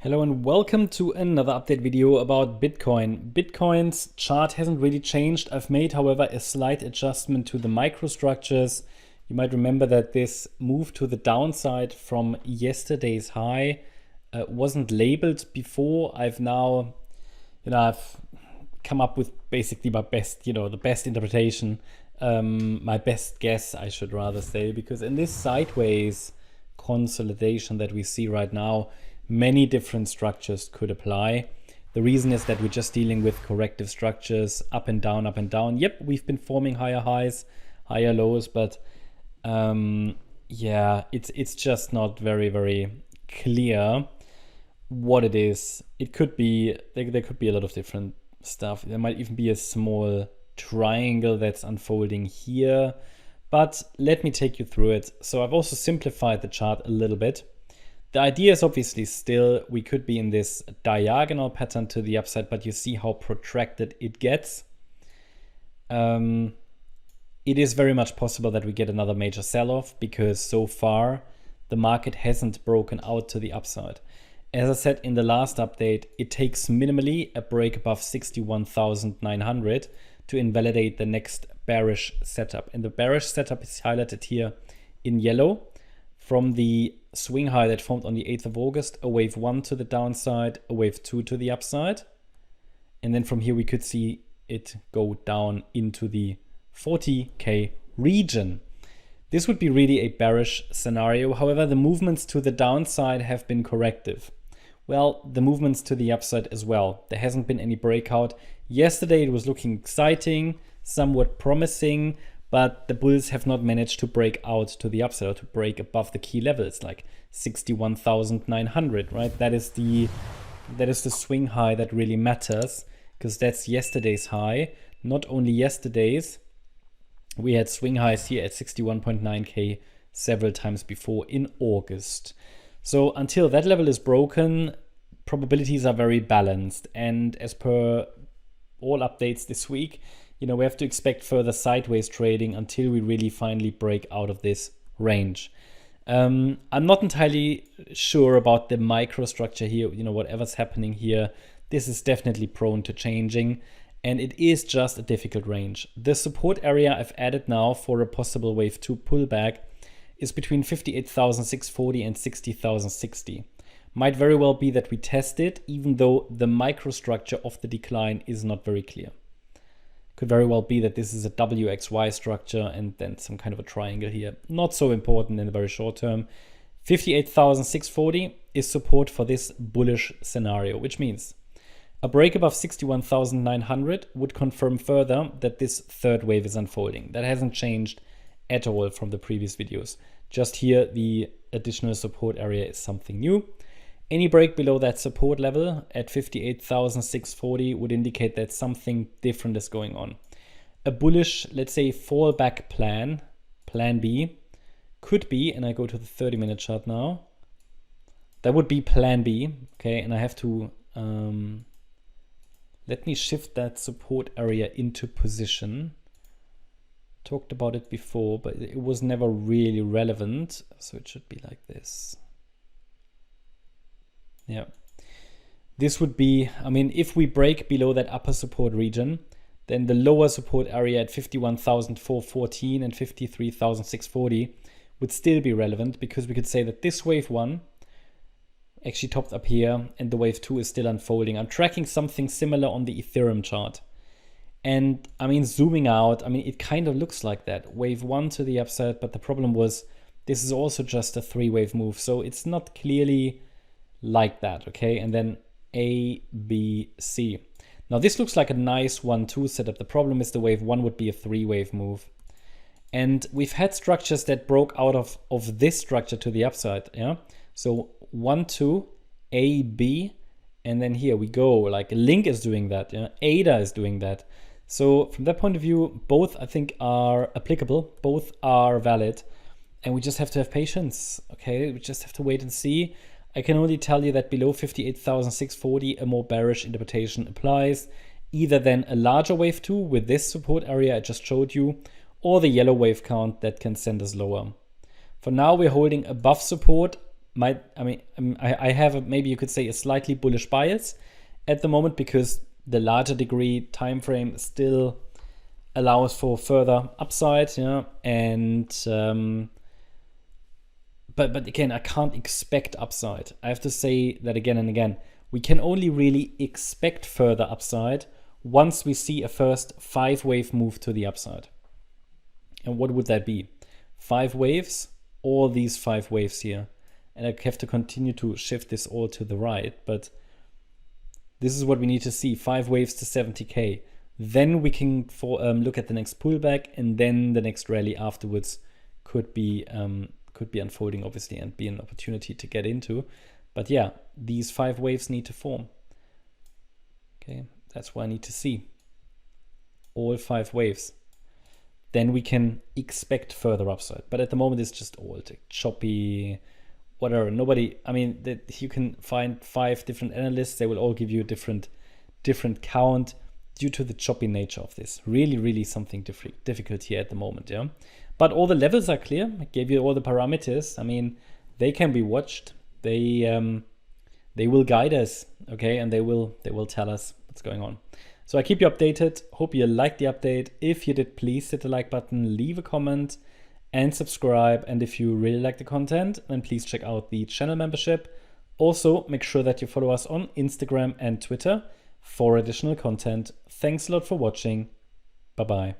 Hello and welcome to another update video about Bitcoin. Bitcoin's chart hasn't really changed. I've made, however, a slight adjustment to the microstructures. You might remember that this move to the downside from yesterday's high wasn't labeled before. I've now, I've come up with basically my best, the best interpretation, my best guess, I should rather say, because in this sideways consolidation that we see right now, many different structures could apply. The reason is that we're just dealing with corrective structures, up and down, up and down. Yep, we've been forming higher highs, higher lows, but yeah, it's just not very, very clear what it is. It could be, there could be a lot of different stuff. There might even be a small triangle that's unfolding here, but let me take you through it. So I've also simplified the chart a little bit. The idea is obviously still we could be in this diagonal pattern to the upside, but you see how protracted it gets. It is very much possible that we get another major sell-off because so far the market hasn't broken out to the upside. As I said in the last update, it takes minimally a break above 61,900 to invalidate the next bearish setup. And the bearish setup is highlighted here in yellow. From the swing high that formed on the 8th of August, a wave 1 to the downside, a wave 2 to the upside. And then from here we could see it go down into the 40K region. This would be really a bearish scenario. However, the movements to the downside have been corrective. Well, the movements to the upside as well. There hasn't been any breakout. Yesterday it was looking exciting, somewhat promising, but the bulls have not managed to break out to the upside or to break above the key levels like 61,900, right? That is the swing high that really matters because that's yesterday's high. Not only yesterday's, we had swing highs here at 61.9K several times before in August. So until that level is broken, probabilities are very balanced. And as per all updates this week, we have to expect further sideways trading until we really finally break out of this range. I'm not entirely sure about the microstructure here, whatever's happening here. This is definitely prone to changing, and it is just a difficult range. The support area I've added now for a possible wave 2 pullback is between 58,640 and 60,060. Might very well be that we test it, even though the microstructure of the decline is not very clear. Could very well be that this is a WXY structure and then some kind of a triangle here. Not so important in the very short term. 58,640 is support for this bullish scenario, which means a break above 61,900 would confirm further that this third wave is unfolding. That hasn't changed at all from the previous videos. Just here, the additional support area is something new. Any break below that support level at 58,640 would indicate that something different is going on. A bullish, let's say, fallback plan B, could be, and I go to the 30-minute chart now, that would be plan B, okay, and I have to, let me shift that support area into position. Talked about it before, but it was never really relevant, so it should be like this. Yeah, this would be, if we break below that upper support region, then the lower support area at 51,414 and 53,640 would still be relevant, because we could say that this wave 1 actually topped up here and the wave 2 is still unfolding. I'm tracking something similar on the Ethereum chart. And zooming out, it kind of looks like that. Wave 1 to the upside, but the problem was this is also just a 3-wave move. So it's not clearly like that, okay? And then A, B, C. Now this looks like a nice 1-2 setup. The problem is the wave 1 would be a 3-wave move. And we've had structures that broke out of this structure to the upside, yeah? So 1-2, A, B, and then here we go. Like Link is doing that, yeah? ADA is doing that. So from that point of view, both I think are applicable, both are valid, and we just have to have patience, okay? We just have to wait and see. I can only tell you that below 58,640, a more bearish interpretation applies. Either then a larger wave 2 with this support area I just showed you, or the yellow wave count that can send us lower. For now, we're holding above support, I have maybe you could say a slightly bullish bias at the moment, because the larger degree time frame still allows for further upside, and but again, I can't expect upside. I have to say that again and again. We can only really expect further upside once we see a first 5-wave move to the upside. And what would that be? 5 waves, or these 5 waves here. And I have to continue to shift this all to the right, but this is what we need to see, 5 waves to 70K. Then we can look at the next pullback, and then the next rally afterwards could be unfolding, obviously, and be an opportunity to get into. But yeah, these 5 waves need to form. Okay, that's what I need to see. All 5 waves. Then we can expect further upside. But at the moment, it's just all choppy, whatever. You can find 5 different analysts. They will all give you a different count due to the choppy nature of this. Really, really something difficult here at the moment, yeah. But all the levels are clear. I gave you all the parameters. They can be watched. They will guide us, okay, and they will tell us what's going on. So I keep you updated. Hope you liked the update. If you did, please hit the like button, leave a comment, and subscribe. And if you really like the content, then please check out the channel membership. Also, make sure that you follow us on Instagram and Twitter for additional content. Thanks a lot for watching. Bye-bye.